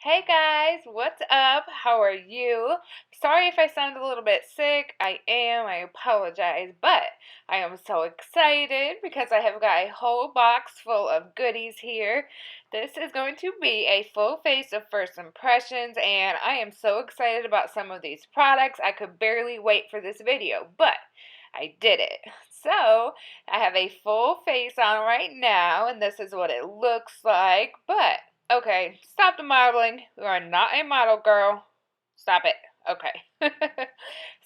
Hey guys, what's up? How are you? Sorry if I sound a little bit sick. I apologize, but I am so excited because I have got a whole box full of goodies here. This is going to be a full face of first impressions, and I am so excited about some of these products. I could barely wait for this video, but I did it. So, I have a full face on right now, and this is what it looks like, but okay, stop the modeling. You are not a model, girl. Stop it. Okay.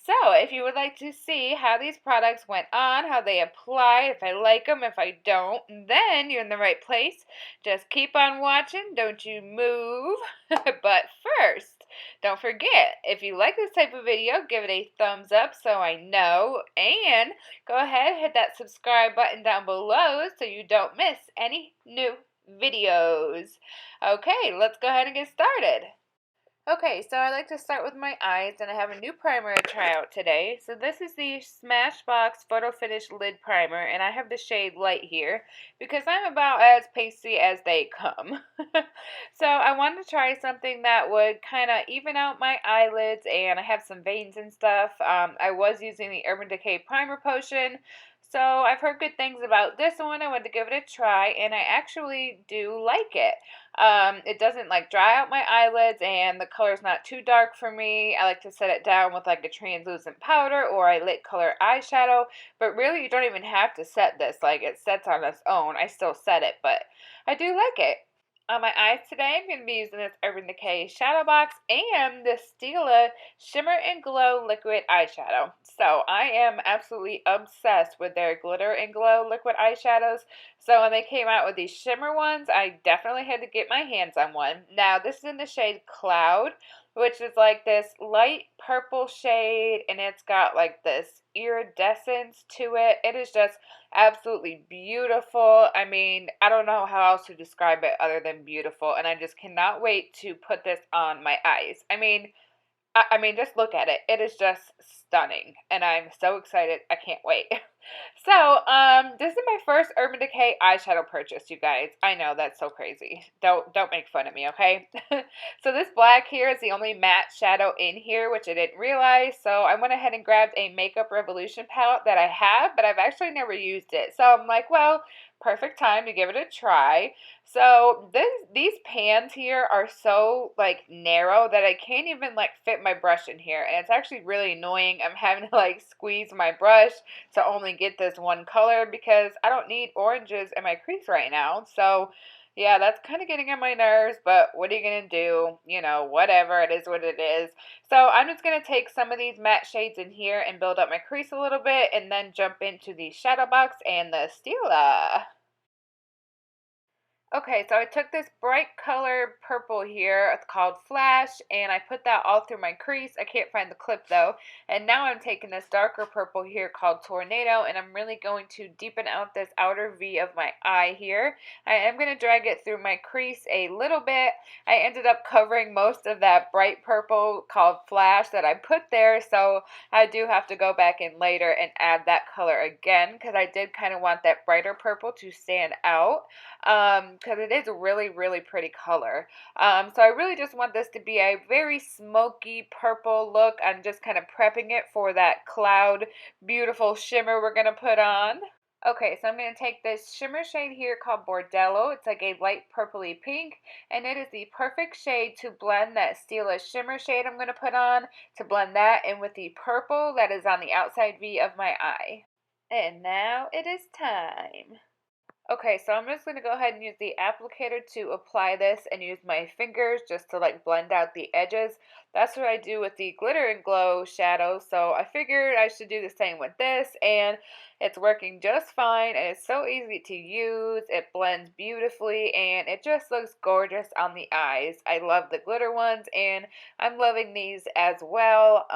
So, if you would like to see how these products went on, how they apply, if I like them, if I don't, then you're in the right place. Just keep on watching. Don't you move. But first, don't forget, if you like this type of video, give it a thumbs up so I know. And go ahead, hit that subscribe button down below so you don't miss any new videos. Okay, let's go ahead and get started. Okay, so I like to start with my eyes, and I have a new primer to try out today. So this is the Smashbox Photo Finish Lid Primer, and I have the shade Light here because I'm about as pasty as they come. So I wanted to try something that would kind of even out my eyelids, and I have some veins and stuff. I was using the Urban Decay Primer Potion, so I've heard good things about this one. I wanted to give it a try, and I actually do like it. It doesn't like dry out my eyelids, and the color's not too dark for me. I like to set it down with like a translucent powder or a lit color eyeshadow, but really you don't even have to set this. Like, it sets on its own. I still set it, but I do like it. On my eyes today, I'm going to be using this Urban Decay Shadow Box and the Stila Shimmer and Glow Liquid Eyeshadow. So I am absolutely obsessed with their Glitter and Glow liquid eyeshadows. So when they came out with these shimmer ones, I definitely had to get my hands on one. Now, this is in the shade Cloud, which is like this light purple shade, and it's got like this iridescence to it. It is just absolutely beautiful. I mean, I don't know how else to describe it other than beautiful, and I just cannot wait to put this on my eyes. I mean, just look at it. It is just stunning, and I'm so excited. I can't wait. So, this is my first Urban Decay eyeshadow purchase, you guys. I know, that's so crazy. Don't make fun of me, okay? So this black here is the only matte shadow in here, which I didn't realize. So I went ahead and grabbed a Makeup Revolution palette that I have, but I've actually never used it. So I'm like, well, perfect time to give it a try. So these pans here are so like narrow that I can't even like fit my brush in here, and it's actually really annoying. I'm having to like squeeze my brush to only get this one color because I don't need oranges in my crease right now. So yeah, that's kind of getting on my nerves, but what are you going to do? You know, whatever, it is what it is. So I'm just going to take some of these matte shades in here and build up my crease a little bit, and then jump into the Shadow Box and the Stila. Okay, so I took this bright color purple here, it's called Flash, and I put that all through my crease. I can't find the clip though. And now I'm taking this darker purple here called Tornado, and I'm really going to deepen out this outer V of my eye here. I am going to drag it through my crease a little bit. I ended up covering most of that bright purple called Flash that I put there, so I do have to go back in later and add that color again because I did kind of want that brighter purple to stand out, because it is a really, really pretty color. So I really just want this to be a very smoky purple look. I'm just kind of prepping it for that cloud, beautiful shimmer we're going to put on. Okay, so I'm going to take this shimmer shade here called Bordello. It's like a light purpley pink, and it is the perfect shade to blend that Stila shimmer shade I'm going to put on, to blend that in with the purple that is on the outside V of my eye. And now it is time. Okay, so I'm just going to go ahead and use the applicator to apply this and use my fingers just to like blend out the edges. That's what I do with the Glitter and Glow shadow, so I figured I should do the same with this, and it's working just fine, and it's so easy to use. It blends beautifully, and it just looks gorgeous on the eyes. I love the glitter ones, and I'm loving these as well.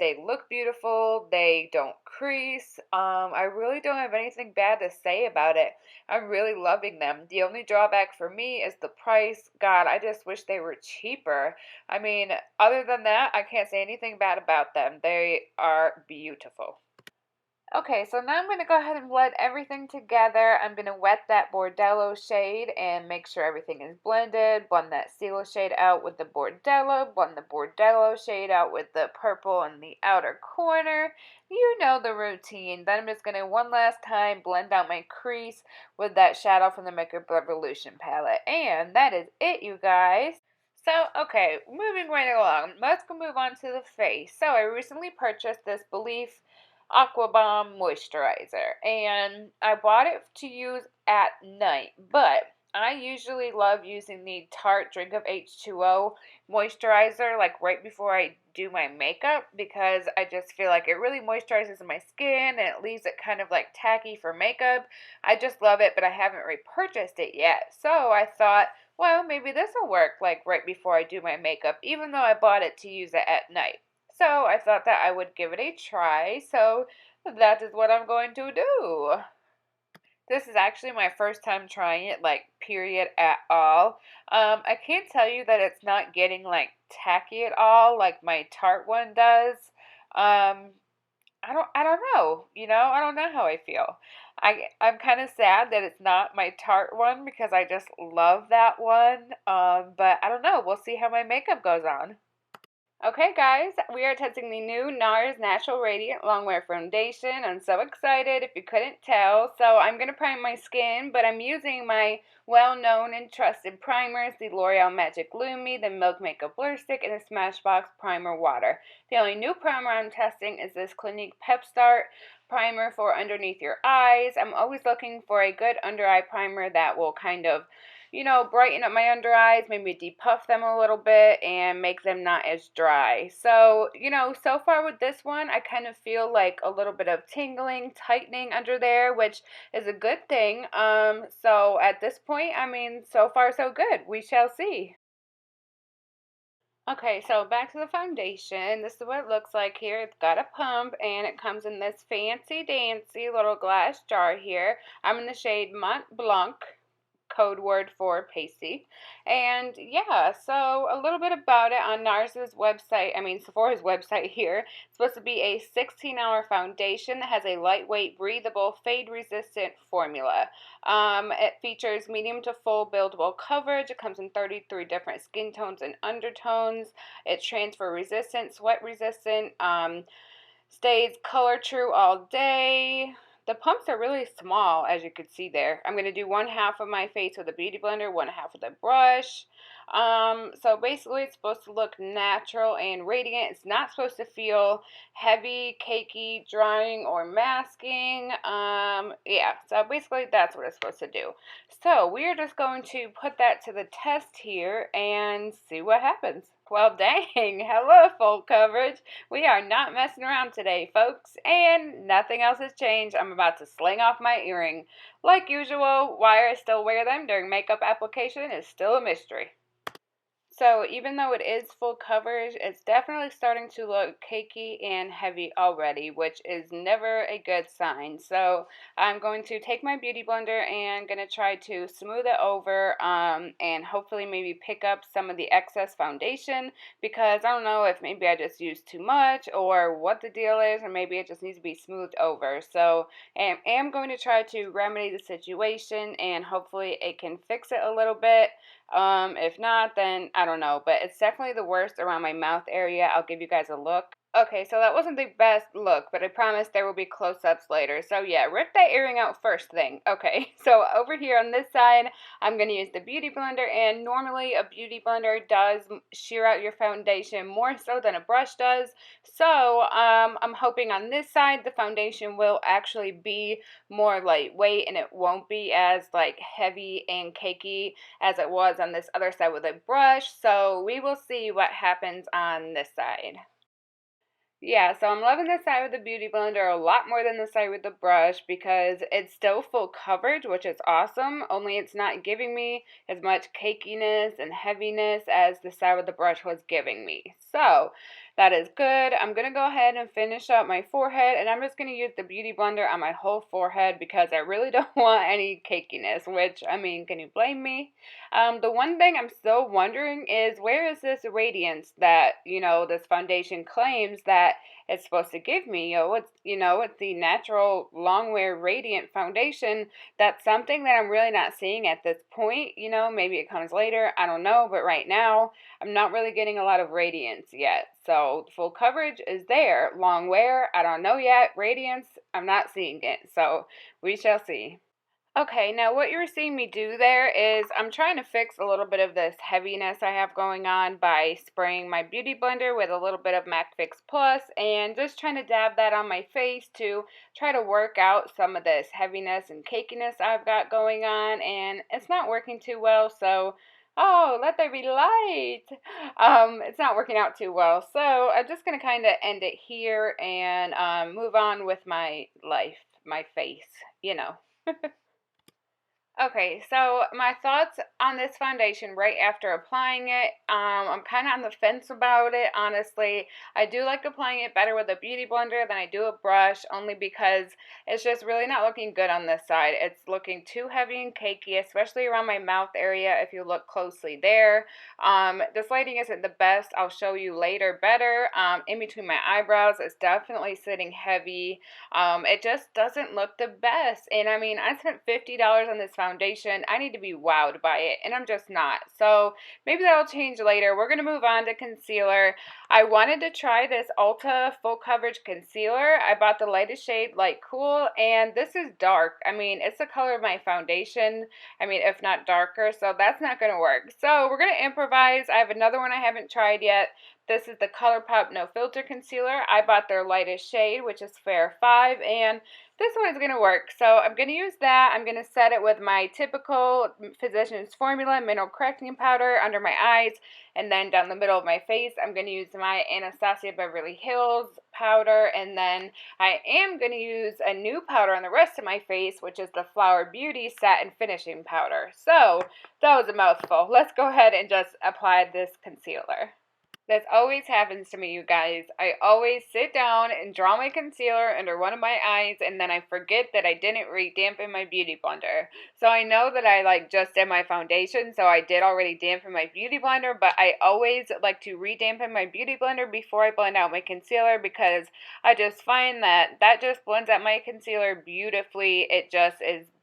They look beautiful. They don't crease. I really don't have anything bad to say about it. I'm really loving them. The only drawback for me is the price. God, I just wish they were cheaper. I mean, other than that, I can't say anything bad about them. They are beautiful. Okay, so now I'm going to go ahead and blend everything together. I'm going to wet that Bordello shade and make sure everything is blended. Blend that Stila shade out with the Bordello. Blend the Bordello shade out with the purple in the outer corner. You know the routine. Then I'm just going to one last time blend out my crease with that shadow from the Makeup Revolution palette. And that is it, you guys. So, okay, moving right along, let's go move on to the face. So, I recently purchased this Belif Aqua Bomb moisturizer, and I bought it to use at night, but I usually love using the Tarte Drink of H2O moisturizer like right before I do my makeup because I just feel like it really moisturizes my skin and it leaves it kind of like tacky for makeup. I just love it, but I haven't repurchased it yet. So I thought, well, maybe this will work like right before I do my makeup, even though I bought it to use it at night. So I thought that I would give it a try. So that is what I'm going to do. This is actually my first time trying it, like, period, at all. I can't tell you that it's not getting, like, tacky at all, like my Tarte one does. Um, I don't know, I don't know how I feel. I'm kind of sad that it's not my Tarte one because I just love that one. But I don't know. We'll see how my makeup goes on. Okay, guys, we are testing the new NARS Natural Radiant Longwear Foundation. I'm so excited if you couldn't tell. So I'm going to prime my skin, but I'm using my well-known and trusted primers, the L'Oreal Magic Lumi, the Milk Makeup Blur Stick, and the Smashbox Primer Water. The only new primer I'm testing is this Clinique Pep-Start primer for underneath your eyes. I'm always looking for a good under-eye primer that will kind of brighten up my under eyes, maybe depuff them a little bit and make them not as dry. So, so far with this one, I kind of feel like a little bit of tingling, tightening under there, which is a good thing. So at this point, I mean, so far so good. We shall see. Okay, so back to the foundation. This is what it looks like here. It's got a pump and it comes in this fancy dancy little glass jar here. I'm in the shade Mont Blanc, code word for pasty. And yeah, so a little bit about it on NARS's website, Sephora's website here. It's supposed to be a 16-hour foundation that has a lightweight, breathable, fade-resistant formula. It features medium to full buildable coverage. It comes in 33 different skin tones and undertones. It's transfer resistant, sweat resistant, stays color true all day. The pumps are really small, as you can see there. I'm going to do one half of my face with a beauty blender, one half with a brush. So basically it's supposed to look natural and radiant. It's not supposed to feel heavy, cakey, drying, or masking. Yeah, so basically that's what it's supposed to do. So we're just going to put that to the test here and see what happens. Well, dang, hello, full coverage. We are not messing around today, folks, and nothing else has changed. I'm about to sling off my earring. Like usual, why I still wear them during makeup application is still a mystery. So even though it is full coverage, it's definitely starting to look cakey and heavy already, which is never a good sign. So I'm going to take my beauty blender and going to try to smooth it over and hopefully maybe pick up some of the excess foundation because I don't know if maybe I just used too much or what the deal is, or maybe it just needs to be smoothed over. So I am going to try to remedy the situation and hopefully it can fix it a little bit. If not, then I don't know, but it's definitely the worst around my mouth area. I'll give you guys a look. Okay, so that wasn't the best look, but I promise there will be close-ups later. So yeah, rip that earring out first thing. Okay, so over here on this side, I'm going to use the Beauty Blender, and normally a Beauty Blender does shear out your foundation more so than a brush does. So I'm hoping on this side the foundation will actually be more lightweight and it won't be as like heavy and cakey as it was on this other side with a brush. So we will see what happens on this side. Yeah, so I'm loving the side with the Beauty Blender a lot more than the side with the brush because it's still full coverage, which is awesome, only it's not giving me as much cakiness and heaviness as the side with the brush was giving me. So That is good. I'm going to go ahead and finish up my forehead, and I'm just going to use the Beauty Blender on my whole forehead because I really don't want any cakiness, which, I mean, can you blame me? The one thing I'm still wondering is where is this radiance that, this foundation claims that it's supposed to give me? It's the natural Longwear Radiant Foundation. That's something that I'm really not seeing at this point. Maybe it comes later. I don't know, but right now, I'm not really getting a lot of radiance yet. So full coverage is there. Long wear, I don't know yet. Radiance, I'm not seeing it. So we shall see. Okay, now what you're seeing me do there is I'm trying to fix a little bit of this heaviness I have going on by spraying my Beauty Blender with a little bit of MAC Fix Plus and just trying to dab that on my face to try to work out some of this heaviness and cakiness I've got going on, and it's not working too well, so oh, let there be light. It's not working out too well, so I'm just going to kind of end it here and move on with my life, my face. Okay, so my thoughts on this foundation right after applying it, I'm kind of on the fence about it, honestly. I do like applying it better with a beauty blender than I do a brush, only because it's just really not looking good on this side. It's looking too heavy and cakey, especially around my mouth area if you look closely there. This lighting isn't the best. I'll show you later better. In between my eyebrows, it's definitely sitting heavy. It just doesn't look the best. And I mean, I spent $50 on this foundation. I need to be wowed by it, and I'm just not. So maybe that'll change later. We're going to move on to concealer. I wanted to try this Ulta Full Coverage Concealer. I bought the lightest shade, Light Cool, and this is dark. I mean, it's the color of my foundation. I mean, if not darker, so that's not going to work. So we're going to improvise. I have another one I haven't tried yet. This is the ColourPop No Filter Concealer. I bought their lightest shade, which is Fair 5, and this one is going to work. So I'm going to use that. I'm going to set it with my typical Physicians Formula Mineral Correcting Powder under my eyes, and then down the middle of my face, I'm going to use my Anastasia Beverly Hills powder, and then I am going to use a new powder on the rest of my face, which is the Flower Beauty Satin Finishing Powder. So that was a mouthful. Let's go ahead and just apply this concealer. This always happens to me, you guys. I always sit down and draw my concealer under one of my eyes, and then I forget that I didn't re-dampen my beauty blender. So I know that I just did my foundation, so I did already dampen my beauty blender, but I always like to re-dampen my beauty blender before I blend out my concealer because I just find that just blends out my concealer beautifully. It just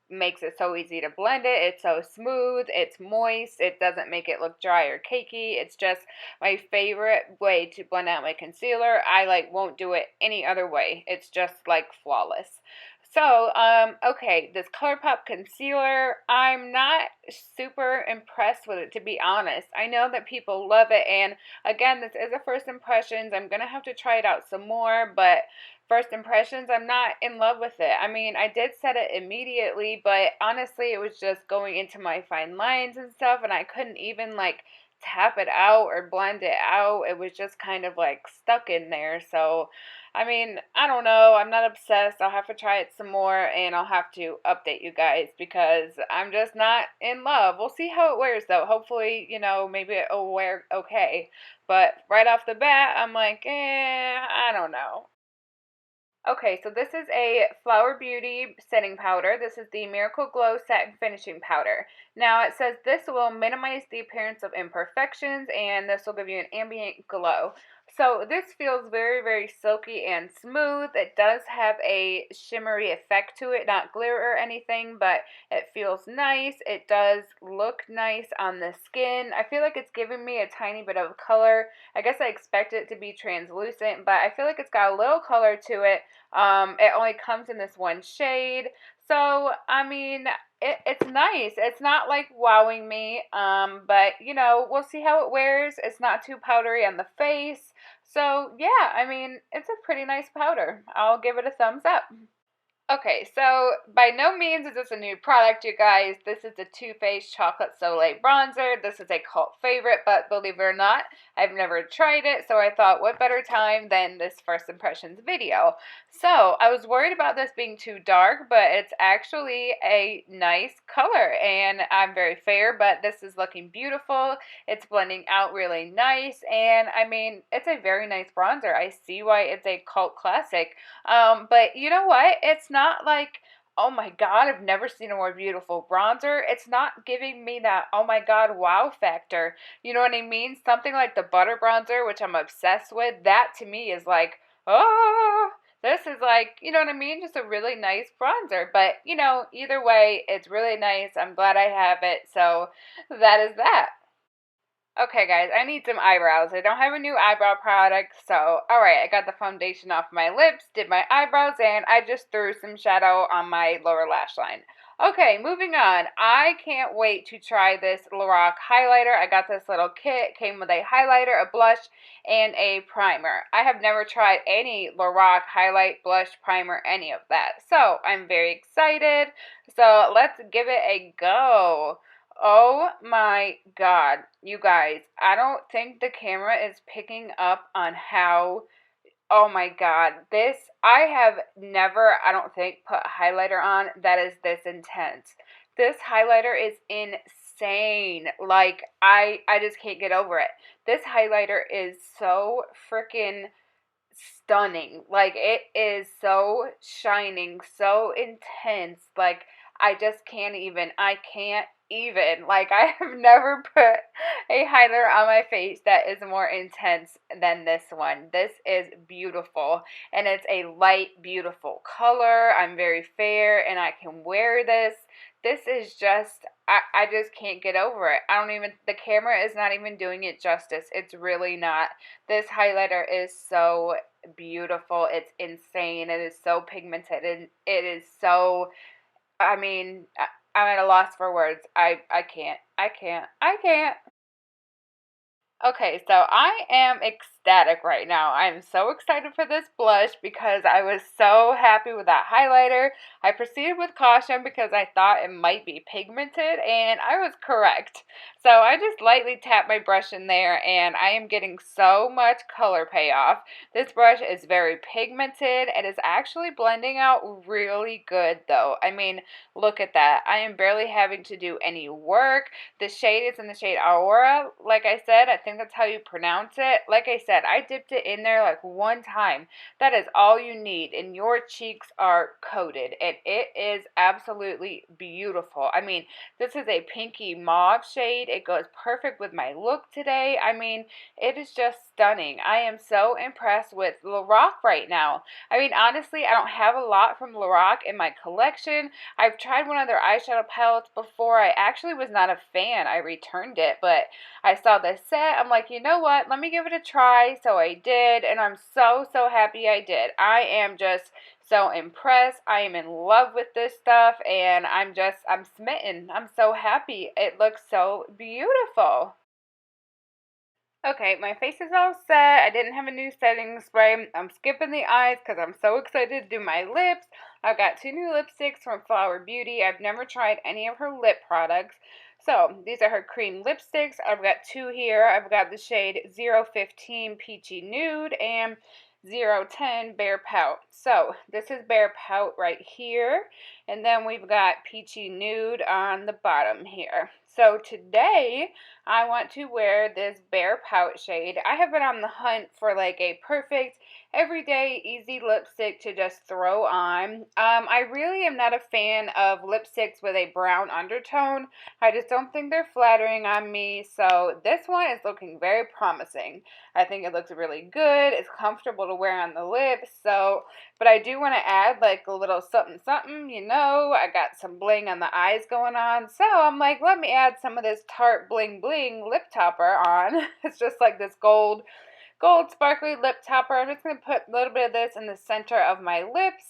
makes it so easy to blend it. It's so smooth, it's moist, it doesn't make it look dry or cakey. It's just my favorite way to blend out my concealer. I won't do it any other way. It's just flawless. So, okay, this ColourPop concealer, I'm not super impressed with it, to be honest. I know that people love it, and again, this is a first impressions. I'm going to have to try it out some more, but first impressions, I'm not in love with it. I mean, I did set it immediately, but honestly, it was just going into my fine lines and stuff, and I couldn't even tap it out or blend it out. It was just kind of stuck in there. So I mean, I don't know. I'm not obsessed. I'll have to try it some more, and I'll have to update you guys because I'm just not in love. We'll see how it wears, though. Hopefully, maybe it'll wear okay. But right off the bat, I'm like, I don't know. Okay, so this is a Flower Beauty setting powder. This is the Miracle Glow Satin Finishing Powder. Now it says this will minimize the appearance of imperfections and this will give you an ambient glow. So this feels very, very silky and smooth. It does have a shimmery effect to it, not glitter or anything, but it feels nice. It does look nice on the skin. I feel like it's giving me a tiny bit of color. I guess I expect it to be translucent, but I feel like it's got a little color to it. It only comes in this one shade. So, I mean, it's nice. It's not wowing me, but we'll see how it wears. It's not too powdery on the face. So, yeah, I mean, it's a pretty nice powder. I'll give it a thumbs up. Okay, so by no means is this a new product, you guys. This is the Too Faced Chocolate Soleil Bronzer. This is a cult favorite, but believe it or not, I've never tried it, so I thought what better time than this first impressions video. So I was worried about this being too dark, but it's actually a nice color, and I'm very fair, but this is looking beautiful. It's blending out really nice, and I mean, it's a very nice bronzer. I see why it's a cult classic. But you know what? It's not like, oh my god, I've never seen a more beautiful bronzer. It's not giving me that, oh my god, wow factor. You know what I mean? Something like the butter bronzer, which I'm obsessed with, that to me is like, oh, this is like, you know what I mean? Just a really nice bronzer. But, you know, either way, it's really nice. I'm glad I have it. So that is that. Okay, guys, I need some eyebrows. I don't have a new eyebrow product, so, alright, I got the foundation off my lips, did my eyebrows, and I just threw some shadow on my lower lash line. Okay, moving on. I can't wait to try this Loreal highlighter. I got this little kit. It came with a highlighter, a blush, and a primer. I have never tried any Loreal highlight, blush, primer, any of that. So, I'm very excited. So, let's give it a go. Oh my god, you guys, I don't think the camera is picking up on how, oh my god, this, I have never, I don't think, put a highlighter on that is this intense. This highlighter is insane. Like, I just can't get over it. This highlighter is so freaking stunning. Like, it is so shining, so intense. Like, I just can't even. I can't even. Like, I have never put a highlighter on my face that is more intense than this one. This is beautiful, and it's a light, beautiful color. I'm very fair, and I can wear this. This is just, I just can't get over it. I don't even, the camera is not even doing it justice. It's really not. This highlighter is so beautiful. It's insane. It is so pigmented. It is so, I mean, I'm at a loss for words. I can't. I can't. I can't. Okay, so I am ecstatic right now. I'm so excited for this blush because I was so happy with that highlighter. I proceeded with caution because I thought it might be pigmented, and I was correct. So I just lightly tapped my brush in there, and I am getting so much color payoff. This brush is very pigmented. It is actually blending out really good, though. I mean, look at that. I am barely having to do any work. The shade is in the shade Aurora. Like I said, I think that's how you pronounce it. Like I said, I dipped it in there like one time. That is all you need, and your cheeks are coated, and it is absolutely beautiful. I mean, this is a pinky mauve shade. It goes perfect with my look today. I mean, it is just stunning. I am so impressed with Loreal right now. I mean, honestly, I don't have a lot from Loreal in my collection. I've tried one of their eyeshadow palettes before. I actually was not a fan. I returned it, but I saw this set. I'm like, you know what? Let me give it a try. So I did, and I'm so, so happy I did. I am just so impressed. I am in love with this stuff, and I'm smitten. I'm so happy. It looks so beautiful. Okay, my face is all set. I didn't have a new setting spray. I'm skipping the eyes because I'm so excited to do my lips. I've got two new lipsticks from Flower Beauty. I've never tried any of her lip products. So, these are her cream lipsticks. I've got two here. I've got the shade 015 Peachy Nude and 010 Bear Pout. So, this is Bear Pout right here. And then we've got Peachy Nude on the bottom here. So, today I want to wear this Bear Pout shade. I have been on the hunt for like a perfect everyday easy lipstick to just throw on. I really am not a fan of lipsticks with a brown undertone. I just don't think they're flattering on me. So this one is looking very promising. I think it looks really good. It's comfortable to wear on the lips. So, but I do want to add like a little something something, you know. I got some bling on the eyes going on. So I'm like, let me add some of this Tarte Bling Bling lip topper on. It's just like this gold sparkly lip topper. I'm just going to put a little bit of this in the center of my lips,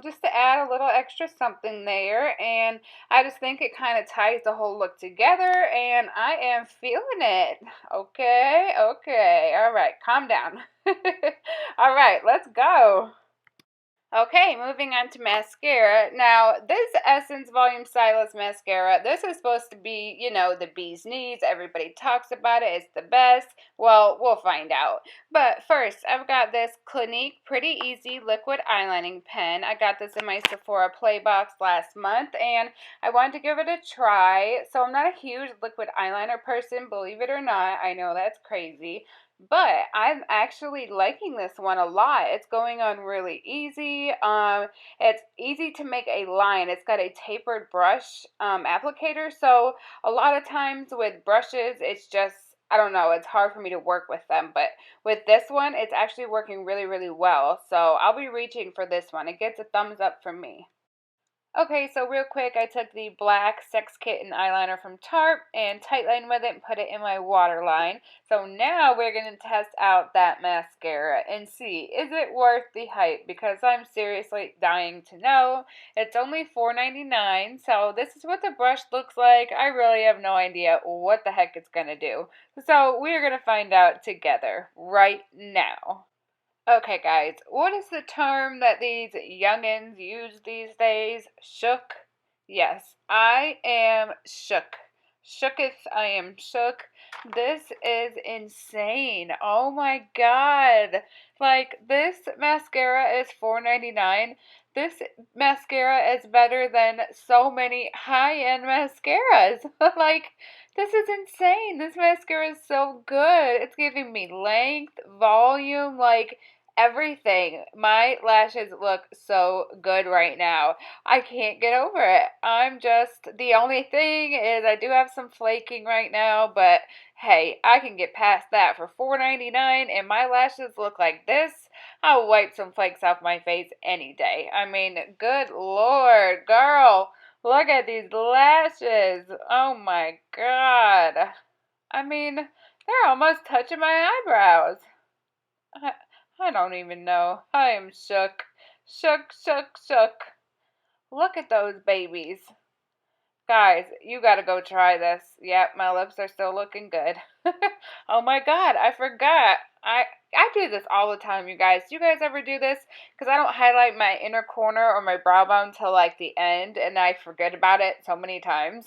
just to add a little extra something there, and I just think it kind of ties the whole look together, and I am feeling it. Okay, all right, calm down. All right, let's go. Okay, moving on to mascara. Now, this Essence Volume Stylist Mascara, this is supposed to be, you know, the bee's knees. Everybody talks about it. It's the best. Well, we'll find out. But first, I've got this Clinique Pretty Easy Liquid Eyelining Pen. I got this in my Sephora Play box last month, and I wanted to give it a try. So I'm not a huge liquid eyeliner person, believe it or not. I know that's crazy. But I'm actually liking this one a lot. It's going on really easy. It's easy to make a line. It's got a tapered brush applicator. So a lot of times with brushes, it's just, I don't know, it's hard for me to work with them. But with this one, it's actually working really, really well. So I'll be reaching for this one. It gets a thumbs up from me. Okay, so real quick, I took the black Sex Kitten eyeliner from Tarte and tightlined with it and put it in my waterline. So now we're going to test out that mascara and see, is it worth the hype? Because I'm seriously dying to know. It's only $4.99, so this is what the brush looks like. I really have no idea what the heck it's going to do. So we're going to find out together right now. Okay, guys, what is the term that these youngins use these days? Shook? Yes, I am shook. Shooketh, I am shook. This is insane. Oh my god. Like, this mascara is $4.99. This mascara is better than so many high-end mascaras. Like, this is insane. This mascara is so good. It's giving me length, volume, like, everything. My lashes look so good right now. I can't get over it. I'm just, the only thing is I do have some flaking right now, but hey, I can get past that for $4.99 and my lashes look like this. I'll wipe some flakes off my face any day. I mean, good lord, girl, look at these lashes. Oh my god. I mean, they're almost touching my eyebrows. I, I don't even know. I am shook. Shook, shook, shook. Look at those babies. Guys, you gotta go try this. Yep, my lips are still looking good. Oh my god, I forgot. I do this all the time, you guys. Do you guys ever do this? Because I don't highlight my inner corner or my brow bone till like the end, and I forget about it so many times.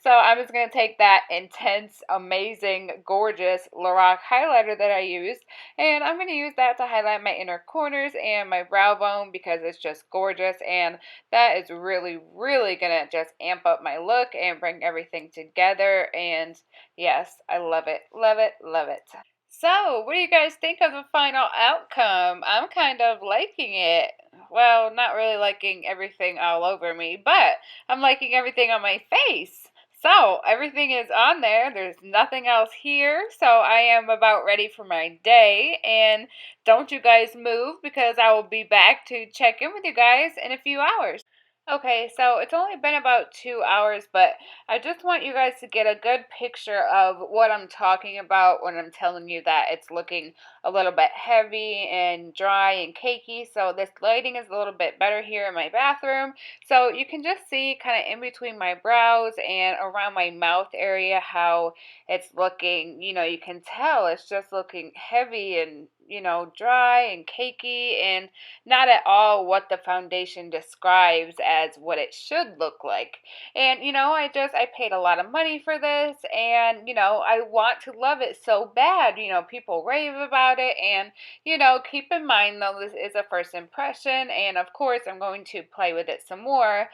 So I'm just going to take that intense, amazing, gorgeous Loreal highlighter that I used, and I'm going to use that to highlight my inner corners and my brow bone because it's just gorgeous, and that is really, really going to just amp up my look and bring everything together. And yes, I love it, love it, love it. So, what do you guys think of the final outcome? I'm kind of liking it. Well, not really liking everything all over me, but I'm liking everything on my face. So, everything is on there. There's nothing else here. So, I am about ready for my day. And don't you guys move because I will be back to check in with you guys in a few hours. Okay, so it's only been about 2 hours, but I just want you guys to get a good picture of what I'm talking about when I'm telling you that it's looking a little bit heavy and dry and cakey. So this lighting is a little bit better here in my bathroom. So you can just see kind of in between my brows and around my mouth area how it's looking. You know, you can tell it's just looking heavy and, you know, dry and cakey and not at all what the foundation describes as what it should look like. And you know, I paid a lot of money for this, and you know, I want to love it so bad. You know, people rave about it, and you know, keep in mind though, this is a first impression, and of course I'm going to play with it some more.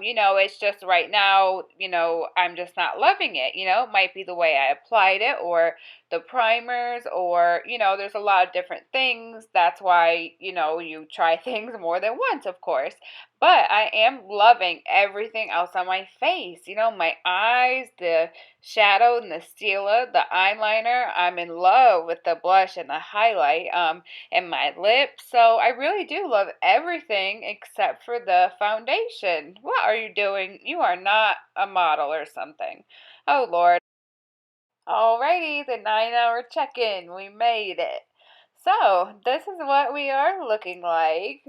You know, it's just right now, you know, I'm just not loving it. You know, it might be the way I applied it or the primers, or you know, there's a lot of different things. That's why, you know, you try things more than once, of course. But I am loving everything else on my face. You know, my eyes, the shadow and the Stila, the eyeliner. I'm in love with the blush and the highlight, and my lips. So I really do love everything except for the foundation. What are you doing? You are not a model or something. Oh Lord. Alrighty, the 9 hour check-in. We made it. So, this is what we are looking like.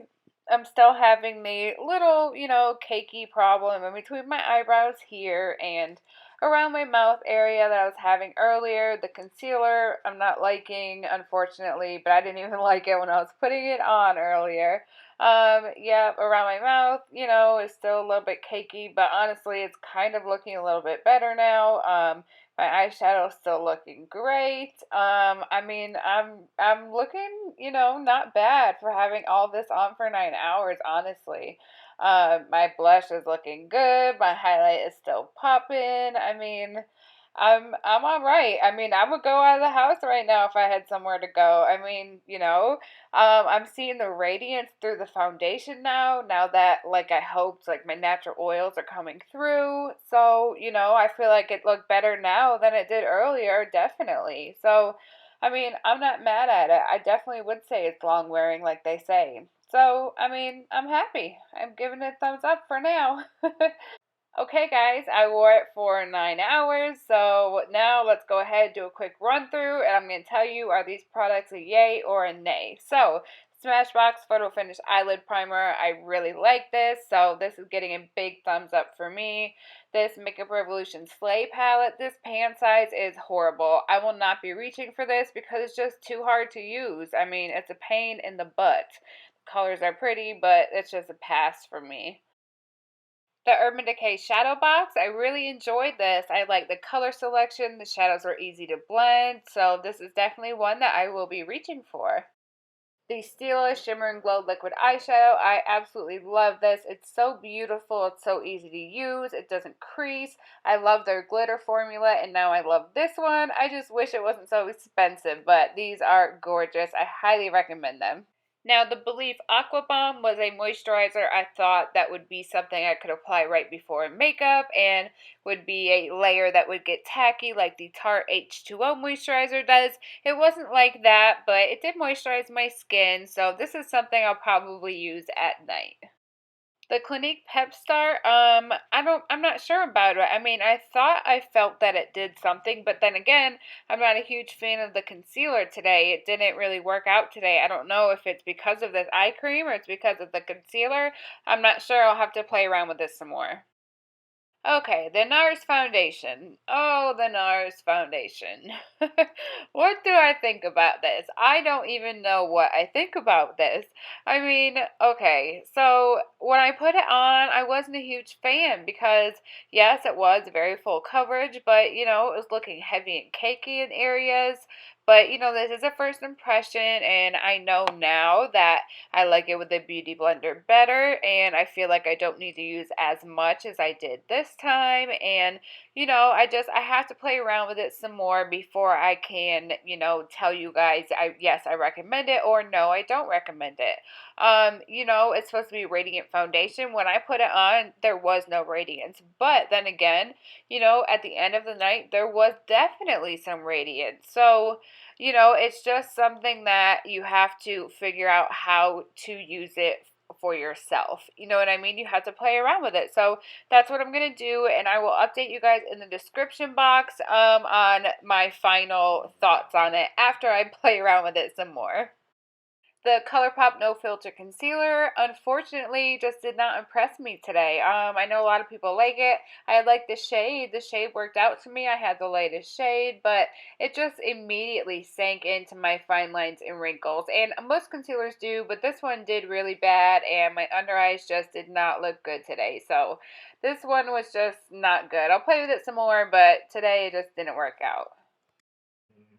I'm still having the little, you know, cakey problem in between my eyebrows here, and around my mouth area that I was having earlier. The concealer I'm not liking, unfortunately, but I didn't even like it when I was putting it on earlier. Yeah, around my mouth, it's still a little bit cakey, but honestly, it's kind of looking a little bit better now. My eyeshadow is still looking great. I mean, I'm looking, not bad for having all this on for 9 hours, honestly. My blush is looking good. My highlight is still popping. I mean, I'm all right. I mean, I would go out of the house right now if I had somewhere to go. I mean, I'm seeing the radiance through the foundation now that, like, I hoped, like, my natural oils are coming through. So, I feel like it looked better now than it did earlier, definitely. So, I mean, I'm not mad at it. I definitely would say it's long wearing, like they say. So, I mean, I'm happy. I'm giving it a thumbs up for now. Okay, guys, I wore it for 9 hours, so now let's go ahead and do a quick run through, and I'm going to tell you, are these products a yay or a nay? So, Smashbox Photo Finish Eyelid Primer, I really like this, so this is getting a big thumbs up for me. This Makeup Revolution Slay Palette, this pan size is horrible. I will not be reaching for this because it's just too hard to use. I mean, it's a pain in the butt. The colors are pretty, but it's just a pass for me. The Urban Decay Shadow Box, I really enjoyed this. I like the color selection. The shadows are easy to blend. So this is definitely one that I will be reaching for. The Stila Shimmer and Glow Liquid Eyeshadow, I absolutely love this. It's so beautiful. It's so easy to use. It doesn't crease. I love their glitter formula, and now I love this one. I just wish it wasn't so expensive, but these are gorgeous. I highly recommend them. Now, the Belif Aqua Bomb was a moisturizer I thought that would be something I could apply right before makeup and would be a layer that would get tacky like the Tarte H2O moisturizer does. It wasn't like that, but it did moisturize my skin, so this is something I'll probably use at night. The Clinique Pep-Start, I'm not sure about it. I mean, I thought I felt that it did something, but then again, I'm not a huge fan of the concealer today. It didn't really work out today. I don't know if it's because of this eye cream or it's because of the concealer. I'm not sure. I'll have to play around with this some more. Okay, the NARS Foundation. Oh, the NARS Foundation. What do I think about this? I don't even know what I think about this. I mean, okay, so when I put it on, I wasn't a huge fan because, yes, it was very full coverage, but, it was looking heavy and cakey in areas. But, this is a first impression, and I know now that I like it with the Beauty Blender better, and I feel like I don't need to use as much as I did this time, and, I have to play around with it some more before I can, tell you guys, yes, I recommend it, or no, I don't recommend it. It's supposed to be radiant foundation. When I put it on, there was no radiance, but then again, at the end of the night, there was definitely some radiance, so, it's just something that you have to figure out how to use it for yourself. You know what I mean? You have to play around with it. So that's what I'm going to do, and I will update you guys in the description box on my final thoughts on it after I play around with it some more. The ColourPop No Filter Concealer, unfortunately, just did not impress me today. I know a lot of people like it. I like the shade. The shade worked out to me. I had the lightest shade, but it just immediately sank into my fine lines and wrinkles. And most concealers do, but this one did really bad, and my under eyes just did not look good today. So this one was just not good. I'll play with it some more, but today it just didn't work out.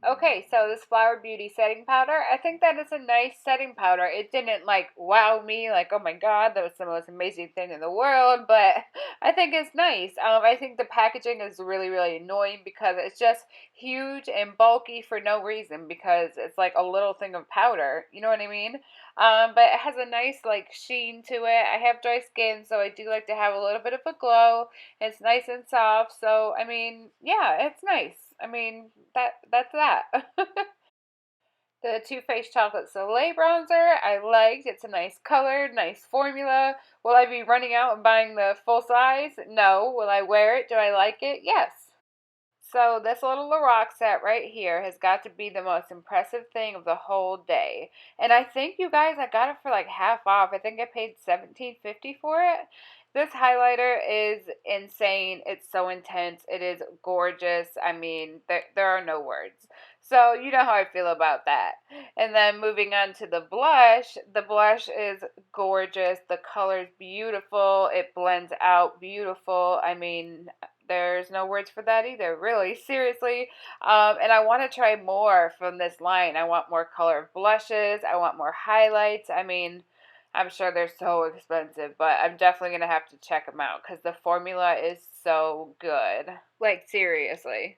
Okay, so this Flower Beauty setting powder, I think that is a nice setting powder. It didn't like wow me, like, oh my god, that was the most amazing thing in the world, but I think it's nice. I think the packaging is really, really annoying because it's just huge and bulky for no reason because it's like a little thing of powder, you know what I mean? But it has a nice like sheen to it. I have dry skin, so I do like to have a little bit of a glow. It's nice and soft, so I mean, yeah, it's nice. I mean, that's that. The Too Faced Chocolate Soleil Bronzer, I liked. It's a nice color, nice formula. Will I be running out and buying the full size? No. Will I wear it? Do I like it? Yes. So this little Lorac set right here has got to be the most impressive thing of the whole day. And I think, you guys, I got it for like half off. I think I paid $17.50 for it. This highlighter is insane. It's so intense. It is gorgeous. I mean, there are no words. So you know how I feel about that. And then moving on to the blush. The blush is gorgeous. The color is beautiful. It blends out beautiful. I mean, there's no words for that either, really, seriously. And I want to try more from this line. I want more color blushes. I want more highlights. I mean, I'm sure they're so expensive, but I'm definitely going to have to check them out because the formula is so good. Like, seriously.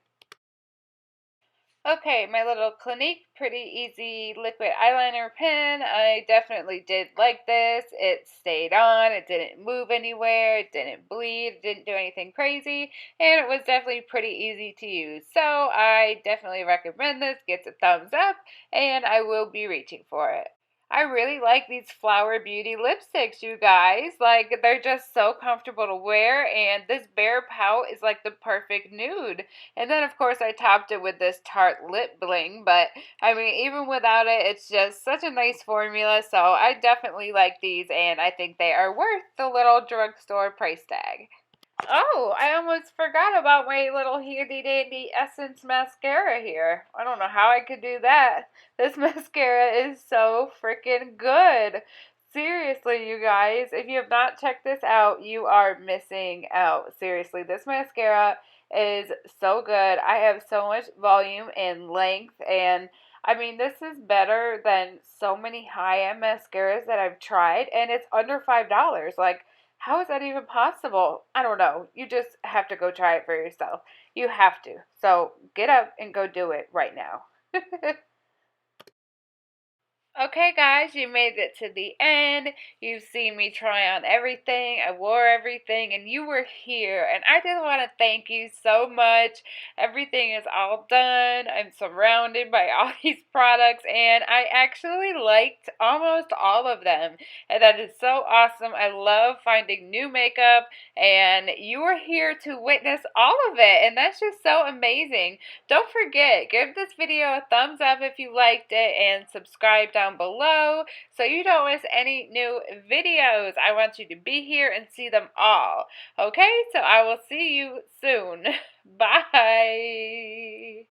Okay, my little Clinique Pretty Easy Liquid Eyeliner pen. I definitely did like this. It stayed on. It didn't move anywhere. It didn't bleed. It didn't do anything crazy. And it was definitely pretty easy to use. So I definitely recommend this. Gets a thumbs up. And I will be reaching for it. I really like these Flower Beauty lipsticks, you guys. Like, they're just so comfortable to wear. And this Bare Pout is like the perfect nude. And then, of course, I topped it with this Tarte Lip Bling. But, I mean, even without it, it's just such a nice formula. So, I definitely like these. And I think they are worth the little drugstore price tag. Oh, I almost forgot about my little handy dandy Essence mascara here. I don't know how I could do that. This mascara is so freaking good. Seriously, you guys, if you have not checked this out, you are missing out. Seriously, this mascara is so good. I have so much volume and length, and I mean, this is better than so many high-end mascaras that I've tried, and it's under $5. Like, how is that even possible? I don't know. You just have to go try it for yourself. You have to. So get up and go do it right now. Okay, guys, you made it to the end. You've seen me try on everything. I wore everything, and you were here. And I just want to thank you so much. Everything is all done. I'm surrounded by all these products, and I actually liked almost all of them. And that is so awesome. I love finding new makeup, and you were here to witness all of it. And that's just so amazing. Don't forget, give this video a thumbs up if you liked it and subscribe down below so you don't miss any new videos. I want you to be here and see them all. Okay, so I will see you soon. Bye.